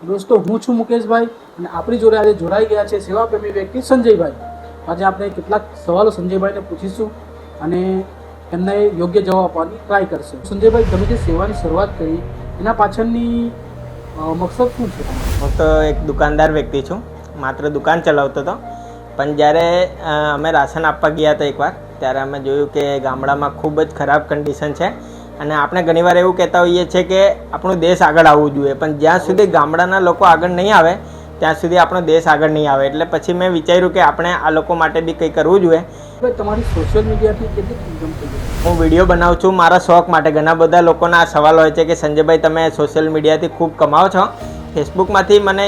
दोस्तों हूँ छूं मुकेशभाई અને આપણી જોડે આજે જોડાઈ ગયા છે સેવાપ્રેમી વ્યક્તિ સંજયભાઈ। આજે આપણે કેટલાક સવાલો સંજયભાઈને પૂછીશું અને એમને યોગ્ય જવાબ આપવાની ટ્રાય કરશે। સંજયભાઈ, તમે જે સેવાની શરૂઆત કરી એના પાછળની મકસદ શું છે? હું તો એક દુકાનદાર વ્યક્તિ છું, માત્ર દુકાન ચલાવતો હતો। પણ જ્યારે અમે રાશન આપવા ગયા હતા એકવાર, ત્યારે અમે જોયું કે ગામડામાં ખૂબ જ ખરાબ કન્ડિશન છે અને આપણે ઘણીવાર એવું કહેતા હોઈએ છીએ કે આપણો દેશ આગળ આવવું જોઈએ, પણ જ્યાં સુધી ગામડાના લોકો આગળ નહીં આવે ત્યાં સુધી આપણો દેશ આગળ નહીં આવે। એટલે પછી મેં વિચાર્યું કે આપણે આ લોકો માટે બી કંઈ કરવું જોઈએ। તમારી સોશિયલ મીડિયાથી કેટલી ઇન્કમ થઈ ગઈ? હું વિડીયો બનાવું છું મારા શોખ માટે। ઘણા બધા લોકોના આ સવાલ હોય છે કે સંજયભાઈ, તમે સોશિયલ મીડિયાથી ખૂબ કમાવો છો। ફેસબુકમાંથી મને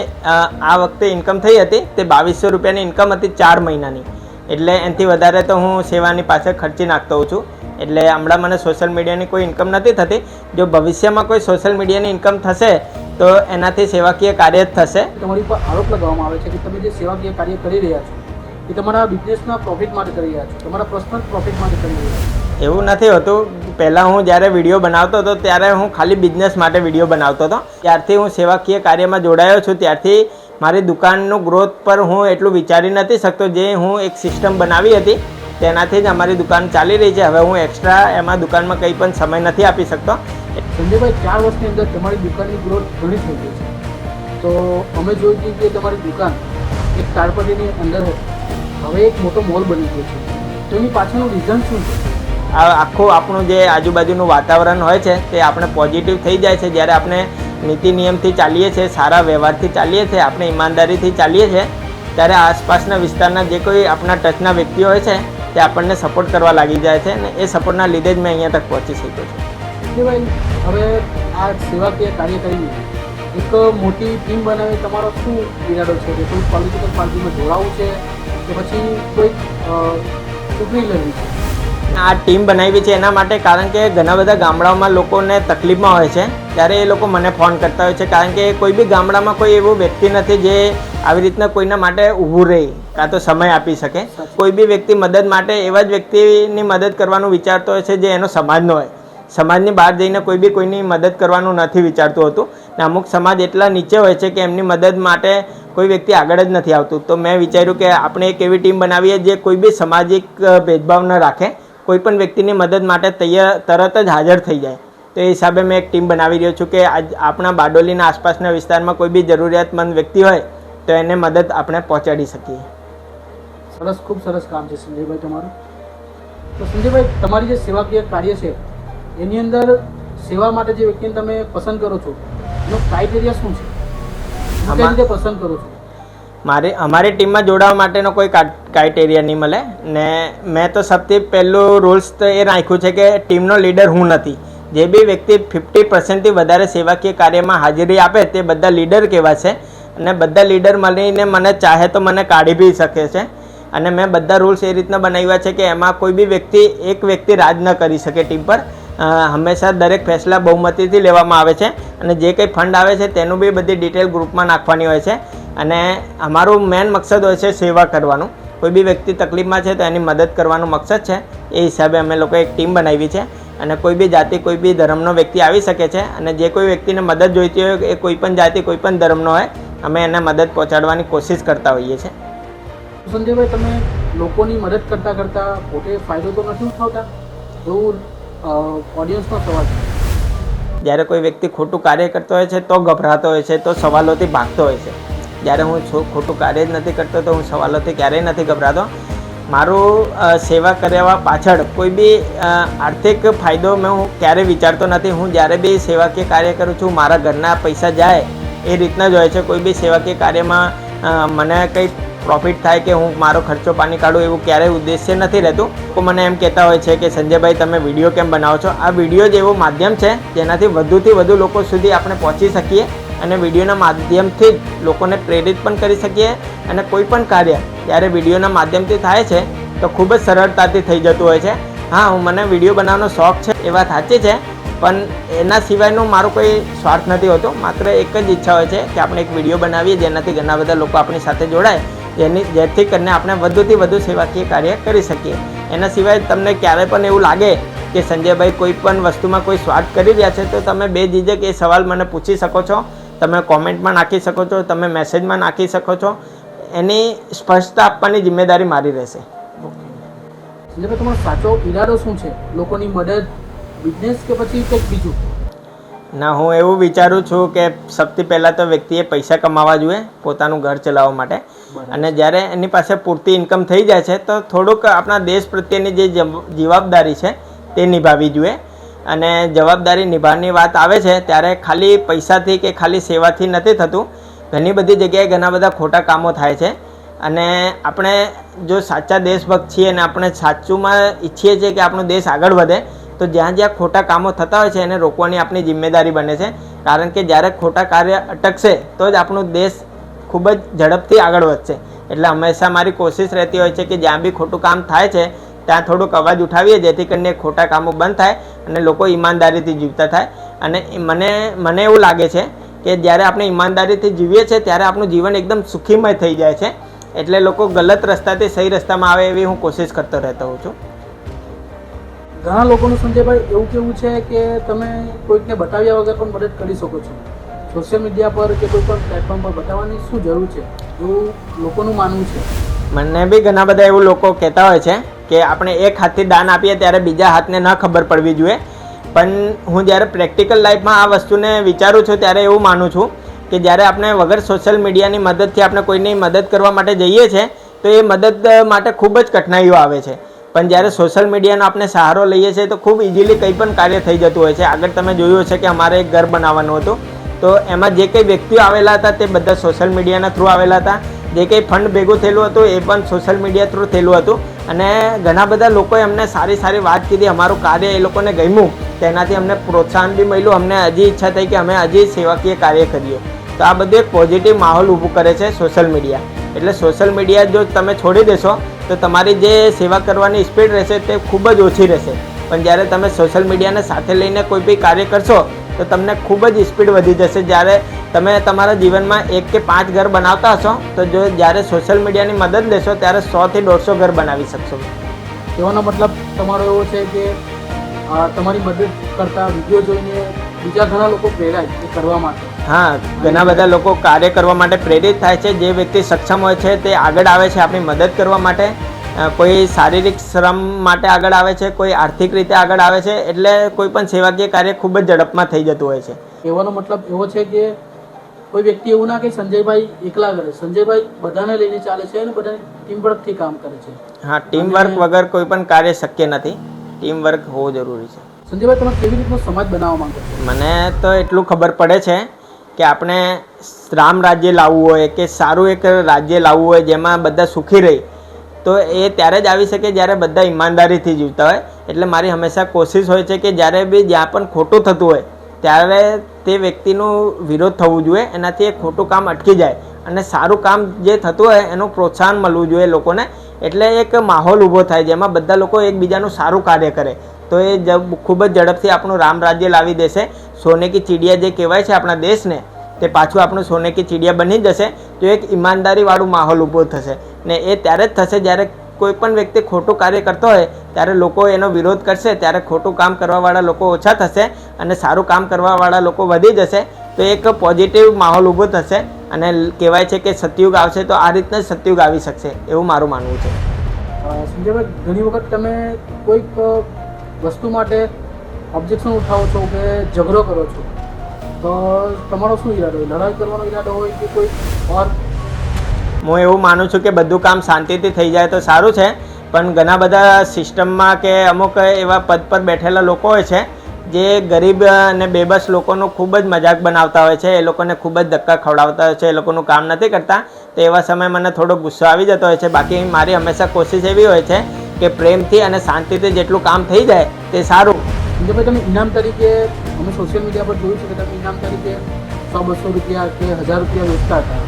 આ વખતે ઇન્કમ થઈ હતી તે 2200 રૂપિયાની ઇન્કમ હતી 4 મહિનાની, એટલે એનાથી વધારે તો હું સેવાની પાછળ ખર્ચી નાખતો હોઉં છું। એટલે હમણાં મને સોશિયલ મીડિયાની કોઈ ઇન્કમ નથી થતી। જો ભવિષ્યમાં કોઈ સોશિયલ મીડિયાની ઇન્કમ થશે તો એનાથી સેવાકીય કાર્ય જ થશે। તમારી પર આરોપ લગાવવામાં આવે છે કે તમે જે સેવાકીય કાર્ય કરી રહ્યા છો એ તમારા બિઝનેસના પ્રોફિટ માટે કરી રહ્યા છો, તમારા પર્સનલ પ્રોફિટ માટે કરી રહ્યા છો। એવું નથી હોતું। પહેલાં હું જ્યારે વિડીયો બનાવતો હતો ત્યારે હું ખાલી બિઝનેસ માટે વિડીયો બનાવતો હતો। ત્યારથી હું સેવાકીય કાર્યમાં જોડાયો છું ત્યારથી મારી દુકાનનું ગ્રોથ પર હું એટલું વિચારી નથી શકતો। જે હું એક સિસ્ટમ બનાવી હતી તેનાથી જ અમારી દુકાન ચાલી રહી છે। હવે હું એક્સ્ટ્રા એમાં દુકાનમાં કંઈ પણ સમય નથી આપી શકતો। સંજયભાઈ, 4 વર્ષની અંદર તમારી દુકાનની ગ્રોથ ઘણી થઈ ગઈ છે, તો અમે જોયું હતું કે તમારી દુકાન એક તાડપત્રીની અંદર હવે એક મોટો મોલ બની ગયો છે, તો એની પાછળનું રીઝન શું છે? આ આખું આપણું જે આજુબાજુનું વાતાવરણ હોય છે તે આપણે પોઝિટિવ થઈ જાય છે જ્યારે આપણે નીતિ નિયમથી ચાલીએ છીએ, સારા વ્યવહારથી ચાલીએ છીએ, આપણે ઈમાનદારીથી ચાલીએ છીએ, ત્યારે આસપાસના વિસ્તારના જે કોઈ આપણા ટચના વ્યક્તિઓ હોય છે તે આપણને સપોર્ટ કરવા લાગી જાય છે અને એ સપોર્ટના લીધે જ મેં અહીંયા તક પહોંચી શક્યો છું। સંજયભાઈ, હવે આ સેવાકીય કાર્ય કરીને એક મોટી ટીમ બનાવી તમારો શું ઈરાદો છે? કે કોઈ પોલિટિકલ પાર્ટીમાં જોડાવવું છે કે પછી કોઈ ચૂંટણી લડવી છે? આ ટીમ બનાવી છે એના માટે, કારણ કે ઘણા બધા ગામડાઓમાં લોકોને તકલીફમાં હોય છે ત્યારે એ લોકો મને ફોન કરતા હોય છે, કારણ કે કોઈ બી ગામડામાં કોઈ એવો વ્યક્તિ નથી જે આવી રીતના કોઈના માટે ઊભું રહી કાં તો સમય આપી શકે। કોઈ બી વ્યક્તિ મદદ માટે એવા જ વ્યક્તિની મદદ કરવાનું વિચારતો હોય છે જે એનો સમાજનો હોય। સમાજની બહાર જઈને કોઈ બી કોઈની મદદ કરવાનું નથી વિચારતું હોતું ને અમુક સમાજ એટલા નીચે હોય છે કે એમની મદદ માટે કોઈ વ્યક્તિ આગળ જ નથી આવતું। તો મેં વિચાર્યું કે આપણે એક એવી ટીમ બનાવીએ જે કોઈ બી સામાજિક ભેદભાવ ન રાખે, કોઈ પણ વ્યક્તિની મદદ માટે તરત જ હાજર થઈ જાય। તો એ હિસાબે મેં એક ટીમ બનાવી રહ્યો છું કે આપણા બારડોલીના આસપાસના વિસ્તારમાં કોઈ બી જરૂરિયાતમંદ વ્યક્તિ હોય તો એને મદદ આપણે પહોંચાડી શકીએ। સરસ, ખૂબ સરસ કામ છે સંજયભાઈ તમારું। તો સંજયભાઈ, તમારી જે સેવાકીય કાર્ય છે એની અંદર સેવા માટે જે વ્યક્તિને તમે પસંદ કરો છો એનો ક્રાઇટેરિયા શું છે? કઈ રીતે પસંદ કરો છો? અમારી ટીમમાં જોડાવા માટેનો કોઈ ક્રાઇટેરિયા નહીં મળે ને મેં તો સૌથી પહેલું રૂલ્સ તો એ રાખ્યું છે કે ટીમનો લીડર હું નથી। જે બી વ્યક્તિ 50%થી વધારે સેવાકીય કાર્યમાં હાજરી આપે તે બધા લીડર કહેવાશે અને બધા લીડર મળીને મને ચાહે તો મને કાઢી બી શકે છે। અને મેં બધા રૂલ્સ એ રીતના બનાવ્યા છે કે એમાં કોઈ બી એક વ્યક્તિ રાજ ન કરી શકે ટીમ પર। હંમેશા દરેક ફેસલા બહુમતીથી લેવામાં આવે છે અને જે કંઈ ફંડ આવે છે તેનું બી બધી ડિટેલ ગ્રુપમાં નાખવાની હોય છે અને અમારું મેન મકસદ હોય છે સેવા કરવાનું। કોઈ બી વ્યક્તિ તકલીફમાં છે તો એની મદદ કરવાનું મકસદ છે। એ હિસાબે અમે લોકો એક ટીમ બનાવી છે અને કોઈ બી જાતિ, કોઈ બી ધર્મનો વ્યક્તિ આવી શકે છે અને જે કોઈ વ્યક્તિને મદદ જોઈતી હોય એ કોઈ પણ જાતિ, કોઈ પણ ધર્મનો હોય, અમે એને મદદ પહોંચાડવાની કોશિશ કરતા હોઈએ છીએ। સંજયભાઈ, તમે લોકોની મદદ કરતાં કરતાં પોતે ફાયદો તો નથી ઉઠાવતા? એવું ઓડિયન્સનો સવાલ છે। જ્યારે કોઈ વ્યક્તિ ખોટું કાર્ય કરતો હોય છે તો ગભરાતો હોય છે, તો સવાલોથી ભાગતો હોય છે। જ્યારે હું ખોટું કાર્ય જ નથી કરતો તો હું સવાલોથી ક્યારેય નથી ગભરાતો। મારું સેવા કરવા પાછળ કોઈ બી આર્થિક ફાયદો હું ક્યારેય વિચારતો નથી। હું જ્યારે બી સેવાકીય કાર્ય કરું છું મારા ઘરના પૈસા જાય એ રીતના જ હોય છે। કોઈ બી સેવાકીય કાર્યમાં મને કંઈ પ્રોફિટ થાય કે હું મારો ખર્ચો પાણી કાઢું એવું ક્યારેય ઉદ્દેશ્ય નથી રહેતું। તો મને એમ કહેતા હોય છે કે સંજયભાઈ, તમે વિડીયો કેમ બનાવો છો? આ વિડીયો જ એવું માધ્યમ છે જેનાથી વધુથી વધુ લોકો સુધી આપણે પહોંચી શકીએ અને વિડીયોના માધ્યમથી જ લોકોને પ્રેરિત પણ કરી શકીએ અને કોઈ પણ કાર્ય જ્યારે વિડીયોના માધ્યમથી થાય છે તો ખૂબ જ સરળતાથી થઈ જતું હોય છે। હા, મને વિડીયો બનાવવાનો શોખ છે એ વાત સાચી છે, પણ એના સિવાયનું મારું કોઈ સ્વાર્થ નથી હોતો। માત્ર એક જ ઈચ્છા હોય છે કે આપણે એક વિડીયો બનાવીએ જેનાથી ઘણા બધા લોકો આપણી સાથે જોડાય, જેથી કરીને આપણે વધુથી વધુ સેવાકીય કાર્ય કરી શકીએ। એના સિવાય તમને ક્યારેય પણ એવું લાગે કે સંજયભાઈ કોઈ પણ વસ્તુમાં કોઈ સ્વાર્થ કરી રહ્યા છે તો તમે બેઝીઝક એ સવાલ મને પૂછી શકો છો તમે કોમેન્ટમાં નાખી શકો છો, તમે મેસેજમાં નાખી શકો છો. એની સ્પષ્ટતા આપવાની જિમ્મેદારી મારી રહેશે. સંજયભાઈ, તમારો સાચો ઈરાદો શું છે? લોકોની મદદ, બિઝનેસ કે પછી કંઈક બીજું? ના, હું એવું વિચારું છું કે સૌથી પહેલાં તો વ્યક્તિએ પૈસા કમાવા જોઈએ પોતાનું ઘર ચલાવવા માટે. અને જ્યારે એની પાસે પૂરતી ઇન્કમ થઈ જાય છે તો થોડુંક આપણા દેશ પ્રત્યેની જે જવાબદારી છે તે નિભાવવી જોઈએ. અને જવાબદારી નિભાવવાની વાત આવે છે ત્યારે ખાલી પૈસાથી કે ખાલી સેવાથી નથી થતું. ઘણી બધી જગ્યાએ ઘણા બધા ખોટા કામો થાય છે. અને આપણે જો સાચા દેશભક્ત છીએ અને આપણે સાચુંમાં ઈચ્છીએ છીએ કે આપણો દેશ આગળ વધે, તો જ્યાં જ્યાં ખોટા કામો થતા હોય છે એને રોકવાની આપણી જિમ્મેદારી બને છે. કારણ કે જ્યારે ખોટા કાર્ય અટકશે તો જ આપણો દેશ ખૂબ જ ઝડપથી આગળ વધશે. એટલે હંમેશા મારી કોશિશ રહેતી હોય છે કે જ્યાં બી ખોટું કામ થાય છે ત્યાં થોડોક અવાજ ઉઠાવીએ, જેથી કરીને ખોટા કામો બંધ થાય અને લોકો ઈમાનદારીથી જીવતા થાય. અને મને એવું લાગે છે કે જ્યારે આપણે ઈમાનદારીથી જીવીએ છીએ ત્યારે આપણું જીવન એકદમ સુખીમય થઈ જાય છે. એટલે લોકો ગલત રસ્તાથી સહી રસ્તામાં આવે એવી હું કોશિશ કરતો રહેતો હોઉં છું. ઘણા લોકોનું સંજયભાઈ એવું કેવું છે કે તમે કોઈકને બતાવ્યા વગર પણ મદદ કરી શકો છો. સોશિયલ મીડિયા પર કે કોઈ પણ પ્લેટફોર્મ પર બતાવવાની શું જરૂર છે, એવું લોકોનું માનવું છે. મને બી ઘણા બધા એવું લોકો કહેતા હોય છે કે આપણે એક હાથથી દાન આપીએ ત્યારે બીજા હાથને ન ખબર પડવી જોઈએ. પણ હું જ્યારે પ્રેક્ટિકલ લાઈફમાં આ વસ્તુને વિચારું છું ત્યારે એવું માનું છું કે જ્યારે આપણે વગર સોશિયલ મીડિયાની મદદથી આપણે કોઈની મદદ કરવા માટે જઈએ છીએ તો એ મદદ માટે ખૂબ જ કઠિનાઈઓ આવે છે. પણ જ્યારે સોશિયલ મીડિયાનો આપણે સહારો લઈએ છીએ તો ખૂબ ઇઝીલી કંઈ પણ કાર્ય થઈ જતું હોય છે. આગળ તમે જોયું હશે કે અમારે એક ઘર બનાવવાનું હતું, તો એમાં જે કંઈ વ્યક્તિઓ આવેલા હતા તે બધા સોશિયલ મીડિયાના થ્રુ આવેલા હતા. જે કંઈ ફંડ ભેગું થયેલું હતું એ પણ સોશિયલ મીડિયા થ્રુ થયેલું હતું. અને ઘણા બધા લોકોએ અમને સારી સારી વાત કીધી, અમારું કાર્ય એ લોકોને ગમ્યું, તેનાથી અમને પ્રોત્સાહન બી મળ્યું. અમને હજી ઈચ્છા થઈ કે અમે હજી સેવાકીય કાર્ય કરીએ. તો આ બધું એક પોઝિટિવ માહોલ ઊભું કરે છે સોશિયલ મીડિયા. એટલે સોશિયલ મીડિયા જો તમે છોડી દેશો તો તમારી જે સેવા કરવાની સ્પીડ રહેશે તે ખૂબ જ ઓછી રહેશે. પણ જ્યારે તમે સોશિયલ મીડિયાને સાથે લઈને કોઈ બી કાર્ય કરશો તો તમને ખૂબ જ સ્પીડ વધી જશે. જ્યારે તમે તમારા જીવનમાં 1 કે 5 ઘર બનાવતા હશો તો જો જ્યારે સોશિયલ મીડિયાની મદદ લેશો ત્યારે 100 થી 150 ઘર બનાવી શકશો. કહેવાનો મતલબ તમારો એવો છે કે તમારી મદદ કરતા વિડીયો જોઈને બીજા ઘણા લોકો પ્રેરાય એ કરવા માટે. હા, ઘણા બધા લોકો કાર્ય કરવા માટે પ્રેરિત થાય છે. જે વ્યક્તિ સક્ષમ હોય છે તે આગળ આવે છે આપણી મદદ કરવા માટે. કોઈ શારીરિક શ્રમ માટે આગળ આવે છે, કોઈ આર્થિક રીતે આગળ આવે છે. એટલે કોઈ પણ સેવાકીય કાર્ય ખૂબ જ ઝડપમાં થઈ જતું હોય છે. કહેવાનો મતલબ એવો છે કે કોઈ વ્યક્તિ એવું ના કે સંજયભાઈ એકલા કરે. સંજયભાઈ બધાને લઈને ચાલે છે અને બધાને ટીમવર્કથી કામ કરે છે. હા, ટીમવર્ક વગર કોઈ પણ કાર્ય શક્ય નથી. ટીમવર્ક હોવું જરૂરી છે. સંજયભાઈ, તમે કેવી રીતનો સમાજ બનાવવા માંગો છો? મને તો એટલું ખબર પડે છે કે આપણે રામ રાજ્ય લાવવું હોય કે સારું એક રાજ્ય લાવવું હોય જેમાં બધા સુખી રહે, તો એ ત્યારે જ આવી શકે જ્યારે બધા ઈમાનદારીથી જીવતા હોય. એટલે મારી હંમેશા કોશિશ હોય છે કે જ્યારે બી જ્યાં પણ ખોટું થતું હોય ત્યારે તે વ્યક્તિનું વિરોધ થવું જોઈએ, એનાથી એ ખોટું કામ અટકી જાય અને સારું કામ જે થતું હોય એનું પ્રોત્સાહન મળવું જોઈએ લોકોને. એટલે એક માહોલ ઊભો થાય જેમાં બધા લોકો એકબીજાનું સારું કાર્ય કરે. તો એ ખૂબ જ ઝડપથી આપણું રામ રાજ્ય લાવી દેશે. સોને કી ચીડિયા જે કહેવાય છે આપણા દેશને, તે પાછું આપણું સોને કી ચીડિયા બની જશે. તો એક ઈમાનદારીવાળું માહોલ ઊભો થશે. ને એ ત્યારે જ થશે જ્યારે કોઈ પણ વ્યક્તિ ખોટું કાર્ય કરતો હોય ત્યારે લોકો એનો વિરોધ કરશે, ત્યારે ખોટું કામ કરવાવાળા લોકો ઓછા થશે અને સારું કામ કરવાવાળા લોકો વધી જશે. તો એક પોઝિટિવ માહોલ ઊભો થશે. અને કહેવાય છે કે સતયુગ આવશે તો આ રીતના જ સતયુગ આવી શકશે, એવું મારું માનવું છે. સંજયભાઈ, ઘણી વખત તમે કોઈક વસ્તુ માટે ઓબ્જેક્શન ઉઠાવો છો કે ઝઘડો કરો છો, તો તમારો શું ઈરાદો હોય? લડાઈ કરવાનો ઈરાદો હોય કે કોઈ ઓર? હું એવું માનું છું કે બધું કામ શાંતિથી થઈ જાય તો સારું છે. પણ ઘણા બધા સિસ્ટમમાં કે અમુક એવા પદ પર બેઠેલા લોકો હોય છે જે ગરીબ અને બેબસ લોકોનો ખૂબ જ મજાક બનાવતા હોય છે. એ લોકોને ખૂબ જ ધક્કા ખવડાવતા હોય છે. એ લોકોનું કામ નથી કરતા. તો એવા સમયે મને થોડો ગુસ્સો આવી જતો હોય છે. બાકી મારી હંમેશા કોશિશ એવી હોય છે કે પ્રેમથી અને શાંતિથી જેટલું કામ થઈ જાય તે સારું. સંજયભાઈ, તમે ઇનામ તરીકે, અમે સોશિયલ મીડિયા પર જોયું છે કે તમે ઇનામ તરીકે 100-200 રૂપિયા કે 1000 રૂપિયા વેચતા હતા.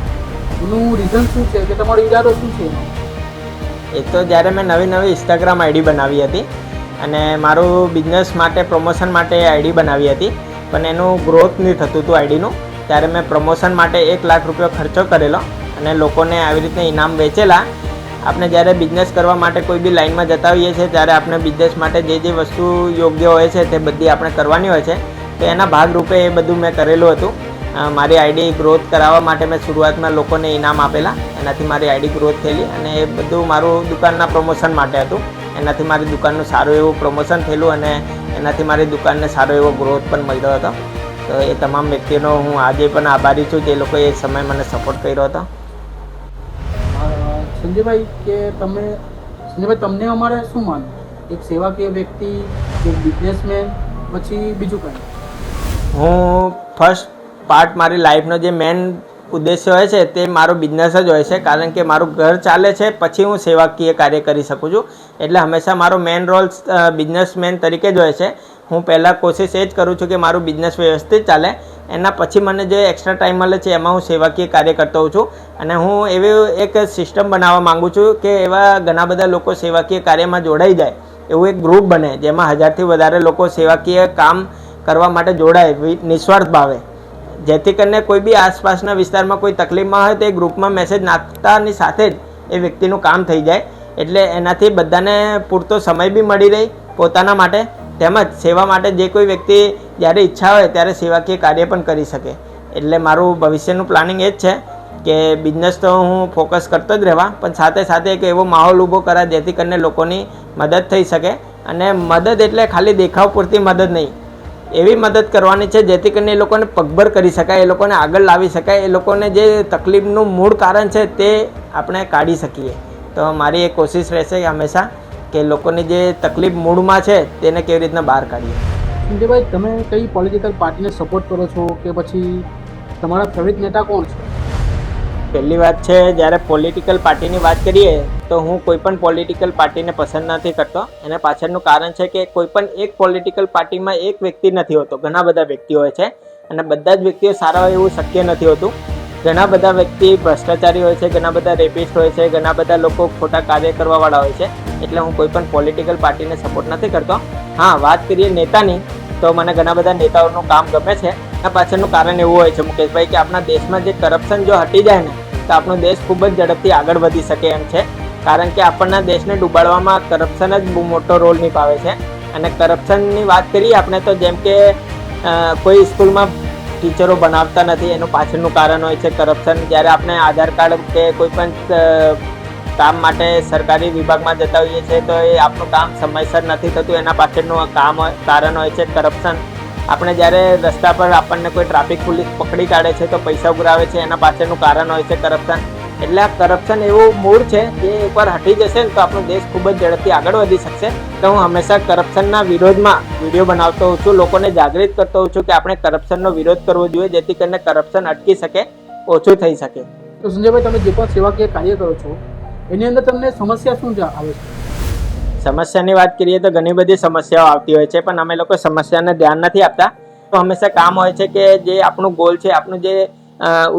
એનું રીઝન શું છે કે તમારો ઈરાદો શું છે? એ તો જ્યારે મેં નવી ઇન્સ્ટાગ્રામ આઈડી બનાવી હતી અને મારું બિઝનેસ માટે પ્રમોશન માટે આઈડી બનાવી હતી, પણ એનું ગ્રોથ નહીં થતું હતું આઈડીનું. ત્યારે મેં પ્રમોશન માટે 1 લાખ રૂપિયા ખર્ચો કરેલો અને લોકોને આવી રીતે ઇનામ વેચેલા. આપણે જ્યારે બિઝનેસ કરવા માટે કોઈ બી લાઇનમાં જતા હોઈએ છીએ ત્યારે આપણે બિઝનેસ માટે જે જે વસ્તુ યોગ્ય હોય છે તે બધી આપણે કરવાની હોય છે. તો એના ભાગરૂપે એ બધું મેં કરેલું હતું. મારી આઈડી ગ્રોથ કરાવવા માટે મેં શરૂઆતમાં લોકોને ઇનામ આપેલા, એનાથી મારી આઈડી ગ્રોથ થયેલી અને એ બધું મારું દુકાનના પ્રમોશન માટે હતું. એનાથી મારી દુકાનનું સારું એવું પ્રમોશન થયેલું અને એનાથી મારી દુકાનને સારો એવો ગ્રોથ પણ મળ્યો હતો. તો એ તમામ વ્યક્તિનો હું આજે પણ આભારી છું જે લોકોએ એ સમય મને સપોર્ટ કર્યો હતો. સંજયભાઈ સંજયભાઈ તમને અમારે શું માનવું, એક સેવાકીય વ્યક્તિ, એક બિઝનેસમેન, પછી બીજું કંઈ? હું ફર્સ્ટ પાર્ટ મારી લાઈફનો જે મેન ઉદ્દેશ્ય હોય છે તે મારો બિઝનેસ જ હોય છે, કારણ કે મારું ઘર ચાલે છે પછી હું સેવાકીય કાર્ય કરી શકું છું. એટલે હંમેશા મારો મેન રોલ બિઝનેસમેન તરીકે જ હોય છે. હું પહેલાં કોશિશ એ જ કરું છું કે મારું બિઝનેસ વ્યવસ્થિત ચાલે, એના પછી મને જે એક્સ્ટ્રા ટાઈમ મળે છે એમાં હું સેવાકીય કાર્ય કરતો હોઉં છું. અને હું એવી એક સિસ્ટમ બનાવવા માગું છું કે એવા ઘણા બધા લોકો સેવાકીય કાર્યમાં જોડાઈ જાય, એવું એક ગ્રુપ બને જેમાં 1000થી વધારે લોકો સેવાકીય કામ કરવા માટે જોડાય નિસ્વાર્થ ભાવે, જેથી કરીને કોઈ બી આસપાસના વિસ્તારમાં કોઈ તકલીફમાં હોય તો એ ગ્રુપમાં મેસેજ નાખતાની સાથે જ એ વ્યક્તિનું કામ થઈ જાય. એટલે એનાથી બધાને પૂરતો સમય બી મળી રહે પોતાના માટે, તેમજ સેવા માટે જે કોઈ વ્યક્તિ જ્યારે ઈચ્છા હોય ત્યારે સેવાકીય કાર્ય પણ કરી શકે. એટલે મારું ભવિષ્યનું પ્લાનિંગ એ જ છે કે બિઝનેસ તો હું ફોકસ કરતો જ રહેવા, પણ સાથે સાથે એક એવો માહોલ ઊભો કરા જેથી કરીને લોકોની મદદ થઈ શકે. અને મદદ એટલે ખાલી દેખાવ પૂરતી મદદ નહીં, એવી મદદ કરવાની છે જેથી કરીને એ લોકોને પગભર કરી શકાય, એ લોકોને આગળ લાવી શકાય, એ લોકોને જે તકલીફનું મૂળ કારણ છે તે આપણે કાઢી શકીએ. તો મારી એ કોશિશ રહેશે કે હંમેશા કે લોકોની જે તકલીફ મૂળમાં છે તેને કેવી રીતના બહાર કાઢીએ. સંજયભાઈ, તમે કઈ પોલિટિકલ પાર્ટીને સપોર્ટ કરો છો કે પછી તમારા ફેવરિટ નેતા કોણ છે? પહેલી વાત છે, જ્યારે પોલિટિકલ પાર્ટીની વાત કરીએ તો હું કોઈ પણ પોલિટિકલ પાર્ટીને પસંદ નથી કરતો. એના પાછળનું કારણ છે કે કોઈ પણ એક પોલિટિકલ પાર્ટીમાં એક વ્યક્તિ નથી હોતો, ઘણા બધા વ્યક્તિઓ હોય છે અને બધા જ વ્યક્તિઓ સારા હોય એવું શક્ય નથી હોતું. ઘણા બધા વ્યક્તિ ભ્રષ્ટાચારી હોય છે, ઘણા બધા રેપિસ્ટ હોય છે, ઘણા બધા લોકો ખોટા કાર્ય કરવાવાળા હોય છે. એટલે હું કોઈ પણ પોલિટિકલ પાર્ટીને સપોર્ટ નથી કરતો. હા, વાત કરીએ નેતાની તો મને ઘણા બધા નેતાઓનું કામ ગમે છે. એના પાછળનું કારણ એવું હોય છે મુકેશભાઈ કે આપણા દેશમાં જે કરપ્શન જો હટી જાય ને તો આપણો દેશ ખૂબ જ ઝડપથી આગળ વધી શકે એમ છે. કારણ કે આપણના દેશને ડૂબાડવામાં કરપ્શન જ બહુ મોટો રોલ નિભાવે છે. અને કરપ્શનની વાત કરીએ આપણે તો જેમ કે કોઈ સ્કૂલમાં ટીચરો બનાવતા નથી, એનું પાછળનું કારણ હોય છે કરપ્શન. જ્યારે આપણે આધાર કાર્ડ કે કોઈ પણ કામ માટે સરકારી વિભાગમાં જતા હોઈએ છીએ તો એ આપણું કામ સમયસર નથી થતું, એના પાછળનું કારણ હોય છે કરપ્શન. આપણે જ્યારે રસ્તા પર આપણને કોઈ ટ્રાફિક પોલીસ પકડી કાઢે છે તો પૈસા ઉઘરાવે છે, એના પાછળનું કારણ હોય છે કરપ્શન. એટલે આ કરપ્શન એવું મૂળ છે જે એકવાર હટી જશે ને તો આપણો દેશ ખૂબ જ ઝડપથી આગળ વધી શકશે. તો હું હંમેશા કરપ્શનના વિરોધમાં વિડીયો બનાવતો હોઉં છું, લોકોને જાગૃત કરતો હોઉં છું કે આપણે કરપ્શનનો વિરોધ કરવો જોઈએ જેથી કરીને કરપ્શન અટકી શકે, ઓછું થઈ શકે. તો સંજયભાઈ, તમે જે પણ સેવાકીય કાર્ય કરો છો એની અંદર તમને સમસ્યા શું આવે છે? સમસ્યાની વાત કરીએ તો ઘણી બધી સમસ્યાઓ આવતી હોય છે, પણ અમે લોકો સમસ્યાને ધ્યાન નથી આપતા. તો હંમેશા કામ હોય છે કે જે આપણું ગોલ છે, આપણું જે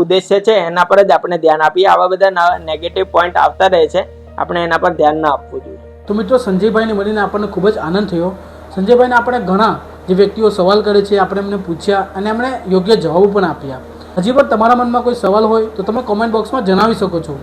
ઉદ્દેશ્ય છે એના પર જ આપણે ધ્યાન આપીએ. આવા બધા નેગેટિવ પોઈન્ટ આવતા રહે છે, આપણે એના પર ધ્યાન ના આપવું જોઈએ. તો મિત્રો, સંજયભાઈને મળીને આપણને ખૂબ જ આનંદ થયો. સંજયભાઈને આપણે ઘણા જે વ્યક્તિઓ સવાલ કરે છે આપણે એમને પૂછ્યા અને એમણે યોગ્ય જવાબો પણ આપ્યા. હજી પણ તમારા મનમાં કોઈ સવાલ હોય તો તમે કોમેન્ટ બોક્સમાં જણાવી શકો છો.